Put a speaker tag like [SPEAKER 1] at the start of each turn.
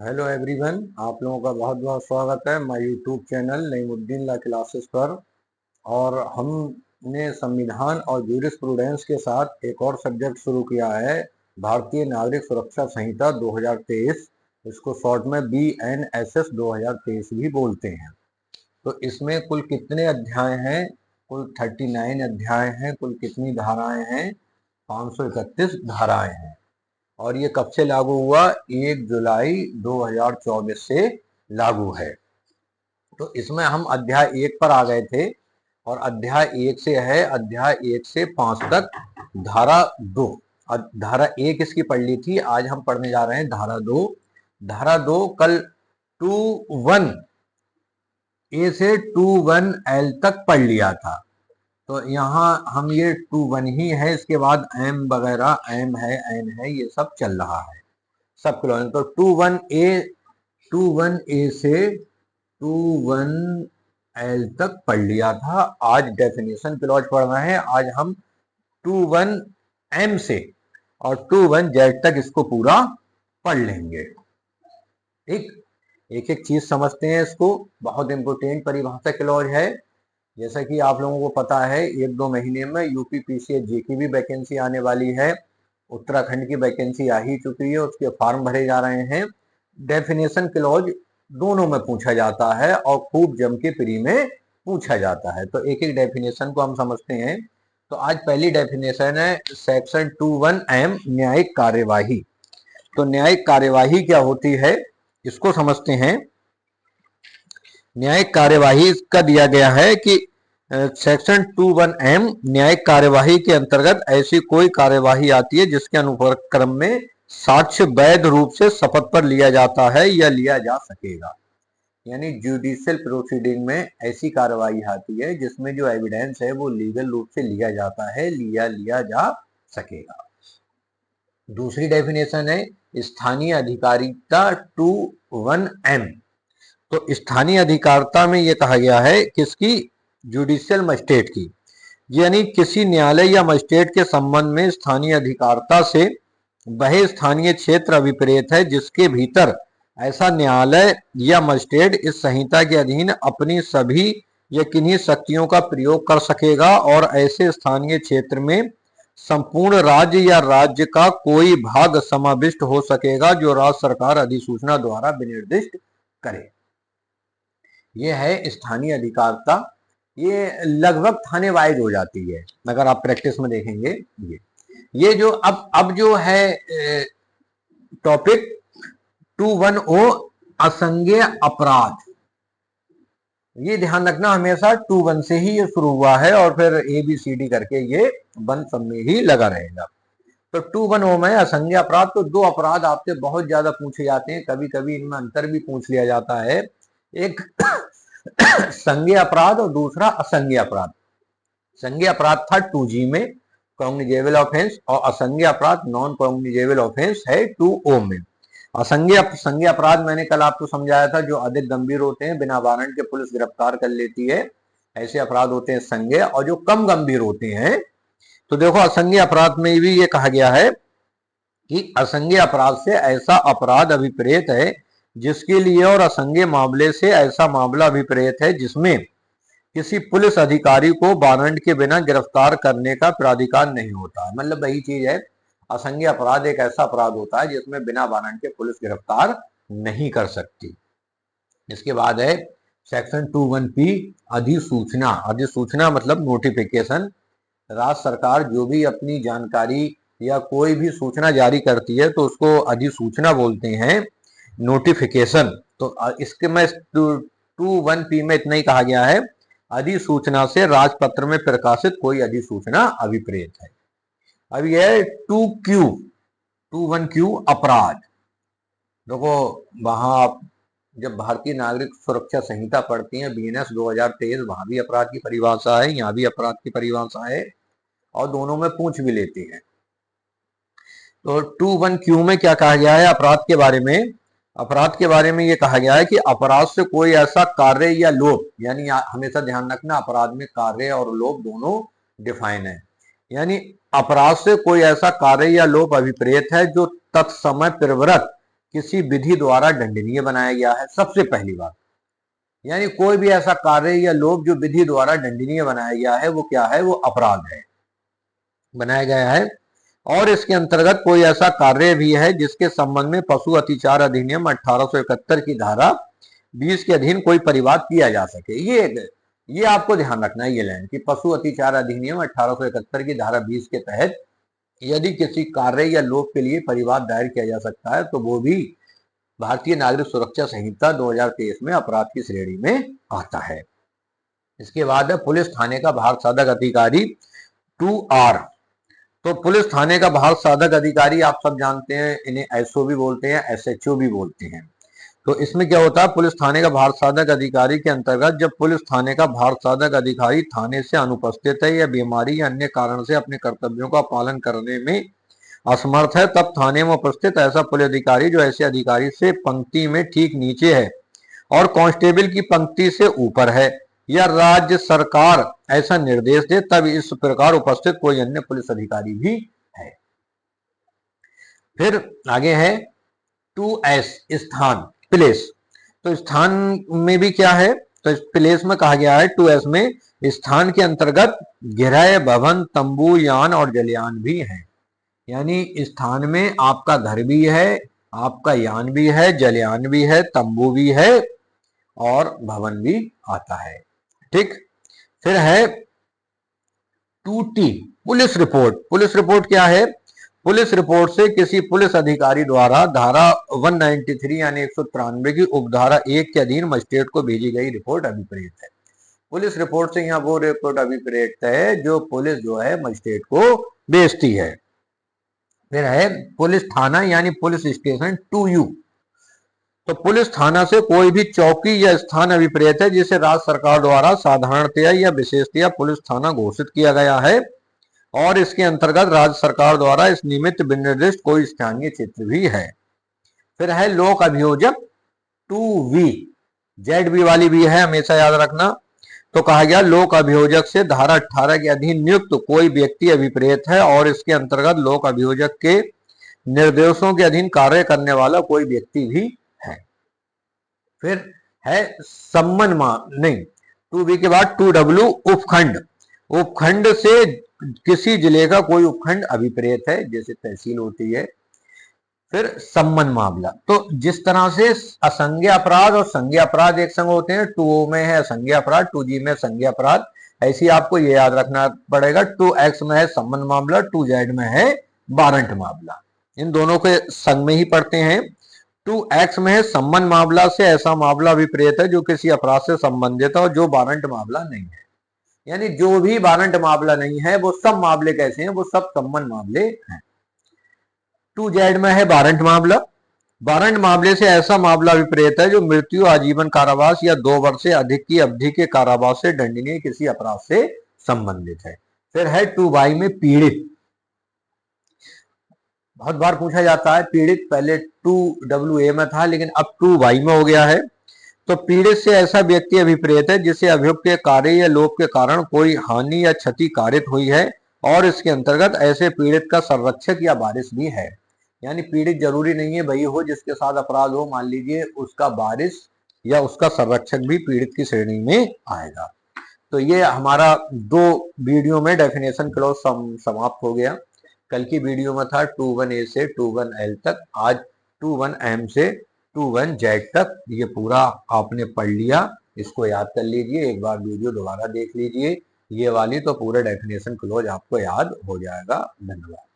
[SPEAKER 1] Hello everyone, आप लोगों का बहुत बहुत स्वागत है my YouTube channel Naimuddin law classes पर। और हमने संविधान और ज्यूरिस्प्रूडेंस के साथ एक और सब्जेक्ट शुरू किया है, भारतीय नागरिक सुरक्षा संहिता 2023। इसको शॉर्ट में BNSS 2023 भी बोलते हैं। तो इसमें कुल कितने अध्याय हैं? कुल 39 अध्याय हैं। कुल कितनी धाराएं हैं? 531 धाराएं हैं। और ये कब से लागू हुआ? 1 जुलाई 2024 से लागू है। तो इसमें हम अध्याय 1 पर आ गए थे और अध्याय 1 से है अध्याय 1 से 5 तक धारा 2। धारा 1 इसकी पढ़ ली थी, आज हम पढ़ने जा रहे हैं धारा 2। धारा 2 कल 21 ए से 21 एल तक पढ़ लिया था। तो यहाँ हम ये 21 ही है, इसके बाद एम वगैरह, एम है, एन है, ये सब चल रहा है सब क्लॉज। तो 21 ए से 21 एल तक पढ़ लिया था। आज डेफिनेशन क्लॉज पढ़ रहे हैं। आज हम 21 एम से और 21 जेड तक इसको पूरा पढ़ लेंगे। ठीक, एक एक चीज समझते हैं इसको। बहुत इंपोर्टेंट परिभाषा क्लॉज है। जैसा कि आप लोगों को पता है, 1-2 महीने में यूपी PCH की भी वैकेंसी आने वाली है। उत्तराखंड की वैकेंसी आ ही चुकी है, उसके फॉर्म भरे जा रहे हैं। डेफिनेशन क्लॉज दोनों में पूछा जाता है और खूब जम के प्री में पूछा जाता है। तो एक एक डेफिनेशन को हम समझते हैं। तो आज पहली डेफिनेशन है सेक्शन 21M, न्यायिक कार्यवाही। तो न्यायिक कार्यवाही क्या होती है इसको समझते हैं। न्यायिक कार्यवाही का दिया गया है कि सेक्शन 21M, न्यायिक कार्यवाही के अंतर्गत ऐसी कोई कार्यवाही आती है जिसके अनुक्रम में साक्ष्य वैध रूप से शपथ पर लिया जाता है या लिया जा सकेगा। यानी जुडिशियल प्रोसीडिंग में ऐसी कार्यवाही आती है जिसमें जो एविडेंस है वो लीगल रूप से लिया जाता है, लिया जा सकेगा। दूसरी डेफिनेशन है स्थानीय अधिकारिता 21M। तो स्थानीय अधिकारिता में ये कहा गया है किसकी? जुडिशियल मजिस्ट्रेट की। यानी किसी न्यायालय या मजिस्ट्रेट के संबंध में स्थानीय अधिकारिता से वह स्थानीय क्षेत्र अभिप्रेत है जिसके भीतर ऐसा न्यायालय या मजिस्ट्रेट इस संहिता के अधीन अपनी सभी या किन्हीं शक्तियों का प्रयोग कर सकेगा और ऐसे स्थानीय क्षेत्र में संपूर्ण राज्य या राज्य का कोई भाग समाविष्ट हो सकेगा जो राज्य सरकार अधिसूचना द्वारा विनिर्दिष्ट करे। यह है स्थानीय अधिकारिता। ये लगभग थाने वाइज हो जाती है अगर आप प्रैक्टिस में देखेंगे। ये जो अब जो है टॉपिक 21O, असंज्ञेय अपराध। ये ध्यान रखना, हमेशा 21 से ही ये शुरू हुआ है और फिर ABCD करके ये 1 सब में ही लगा रहेगा। तो 21O में असंज्ञेय अपराध। तो 2 अपराध आपसे बहुत ज्यादा पूछे जाते हैं, कभी कभी इनमें अंतर भी पूछ लिया जाता है। एक संज्ञेय अपराध और दूसरा असंज्ञेय अपराध। संज्ञेय अपराध था 2G में, कॉग्निजेबल ऑफेंस, और असंज्ञेय अपराध नॉन कॉग्निजेबल ऑफेंस है 2O में। संज्ञेय अपराध मैंने कल आपको समझाया था, जो अधिक गंभीर होते हैं, बिना वारंट के पुलिस गिरफ्तार कर लेती है, ऐसे अपराध होते हैं संज्ञेय। और जो कम गंभीर होते हैं, तो देखो असंज्ञेय अपराध में भी ये कहा गया है कि असंज्ञेय अपराध से ऐसा अपराध अभिप्रेत है जिसके लिए, और असंज्ञेय मामले से ऐसा मामला अभिप्रेत है जिसमें किसी पुलिस अधिकारी को वारंट के बिना गिरफ्तार करने का प्राधिकार नहीं होता। मतलब वही चीज है, असंज्ञेय अपराध एक ऐसा अपराध होता है जिसमें बिना वारंट के पुलिस गिरफ्तार नहीं कर सकती। इसके बाद है सेक्शन 21P, अधिसूचना। अधिसूचना मतलब नोटिफिकेशन। राज्य सरकार जो भी अपनी जानकारी या कोई भी सूचना जारी करती है तो उसको अधिसूचना बोलते हैं, नोटिफिकेशन। तो इसके में 21P में इतना ही कहा गया है, अधिसूचना से राजपत्र में प्रकाशित कोई अधिसूचना अभिप्रेत है। अब यह है 21Q अपराध। देखो, वहां आप जब भारतीय नागरिक सुरक्षा संहिता पढ़ती हैं BNS 2023, वहां भी अपराध की परिभाषा है, यहाँ भी अपराध की परिभाषा है और दोनों में पूछ भी लेते हैं। तो 21Q में क्या कहा गया है अपराध के बारे में? अपराध के बारे में ये कहा गया है कि अपराध से कोई ऐसा कार्य या लोभ, यानी हमेशा ध्यान रखना अपराध में कार्य और लोभ दोनों डिफाइन है। यानी अपराध से कोई ऐसा कार्य या लोभ अभिप्रेत है जो तत्समय प्रवृत्त किसी विधि द्वारा दंडनीय बनाया गया है, सबसे पहली बात। यानी कोई भी ऐसा कार्य या लोभ जो विधि द्वारा दंडनीय बनाया गया है वो क्या है, वो अपराध है, बनाया गया है। और इसके अंतर्गत कोई ऐसा कार्य भी है जिसके संबंध में पशु अतिचार अधिनियम 1871 की धारा 20 के अधीन कोई परिवाद किया जा सके। ये आपको ध्यान रखना है, ये लाइन कि पशु अतिचार अधिनियम 1871 की धारा 20 के तहत यदि किसी कार्य या लोभ के लिए परिवाद दायर किया जा सकता है तो वो भी भारतीय नागरिक सुरक्षा संहिता 2023 में अपराध की श्रेणी में आता है। इसके बाद है पुलिस थाने का भारत साधक अधिकारी 2R। तो पुलिस थाने का भारत साधक अधिकारी आप सब जानते हैं, इन्हें एसओ भी बोलते हैं, एसएचओ भी बोलते हैं। तो इसमें क्या होता है, पुलिस थाने का भारत साधक अधिकारी के अंतर्गत जब पुलिस थाने का भारत साधक अधिकारी थाने से अनुपस्थित है या बीमारी या अन्य कारण से अपने कर्तव्यों का पालन करने में असमर्थ है, तब थाने में उपस्थित ऐसा पुलिस अधिकारी जो ऐसे अधिकारी से पंक्ति में ठीक नीचे है और कांस्टेबल की पंक्ति से ऊपर है या राज्य सरकार ऐसा निर्देश दे, तब इस प्रकार उपस्थित कोई अन्य पुलिस अधिकारी भी है। फिर आगे है 2S स्थान, प्लेस। तो स्थान में भी क्या है, तो इस प्लेस में कहा गया है 2S में स्थान के अंतर्गत गृह, भवन, तंबू, यान और जलयान भी है। यानी स्थान में आपका घर भी है, आपका यान भी है, जलयान भी है, तंबू भी है और भवन भी आता है। ठीक। फिर है 2T police report. Police report क्या है, पुलिस रिपोर्ट से किसी पुलिस अधिकारी द्वारा धारा 193 यानी 193 की उपधारा 1 के अधीन मजिस्ट्रेट को भेजी गई रिपोर्ट अभिप्रेत है। पुलिस रिपोर्ट से यहाँ वो रिपोर्ट अभिप्रेत है जो पुलिस जो है मजिस्ट्रेट को भेजती है। फिर है पुलिस थाना यानी पुलिस स्टेशन 2U। तो पुलिस थाना से कोई भी चौकी या स्थान अभिप्रेत है जिसे राज्य सरकार द्वारा साधारणतया या विशेषतया पुलिस थाना घोषित किया गया है और इसके अंतर्गत राज्य सरकार द्वारा इस निमित्त विनिर्दिष्ट कोई स्थानीय क्षेत्र भी है। फिर है लोक अभियोजक 2V, ZB वाली भी है, हमेशा याद रखना। तो कहा गया लोक अभियोजक से धारा 18 के अधीन नियुक्त कोई व्यक्ति अभिप्रेत है और इसके अंतर्गत लोक अभियोजक के निर्देशों के अधीन कार्य करने वाला कोई व्यक्ति भी है। फिर है सम्मन नहीं, 2B के बाद 2W उपखंड। उपखंड से किसी जिले का कोई उपखंड अभिप्रेत है, जैसे तहसील होती है। फिर सम्मन मामला, तो जिस तरह से असंज्ञ अपराध और संज्ञा अपराध एक संग होते हैं, 2O में है असंज्ञ अपराध, 2G में संज्ञा अपराध, ऐसी आपको ये याद रखना पड़ेगा। 2X में है सम्मन मामला, 2Z में है वारंट मामला। इन दोनों के संग में ही पढ़ते हैं। 2X में है सम्मन मामला से ऐसा मामला अभिप्रेत है जो किसी अपराध से संबंधित है और जो वारंट मामला नहीं है। यानी जो भी वारंट मामला नहीं है वो सब मामले कैसे हैं, वो सब सम्मन मामले हैं। 2Z में है वारंट मामला। वारंट मामले से ऐसा मामला अभिप्रेत है जो मृत्यु, आजीवन कारावास या 2 वर्ष से अधिक की अवधि के कारावास से दंडनीय किसी अपराध से संबंधित है। फिर है 2Y में पीड़ित। बहुत बार पूछा जाता है पीड़ित, पहले 2WA में था लेकिन अब 2Y में हो गया है। तो पीड़ित से ऐसा व्यक्ति अभिप्रेत है जिसे अभियुक्त के कार्य या लोभ के कारण कोई हानि या क्षति कारित हुई है और इसके अंतर्गत ऐसे पीड़ित का संरक्षक या वारिस भी है। यानी पीड़ित जरूरी नहीं है वही हो जिसके साथ अपराध हो, मान लीजिए उसका वारिस या उसका संरक्षक भी पीड़ित की श्रेणी में आएगा। तो ये हमारा 2 वीडियो में डेफिनेशन क्लॉज समाप्त हो गया। कल की वीडियो में था 21A से 21L तक, आज 21M से 21Z तक। ये पूरा आपने पढ़ लिया, इसको याद कर लीजिए, एक बार वीडियो दोबारा देख लीजिए ये वाली, तो पूरा डेफिनेशन क्लोज आपको याद हो जाएगा। धन्यवाद।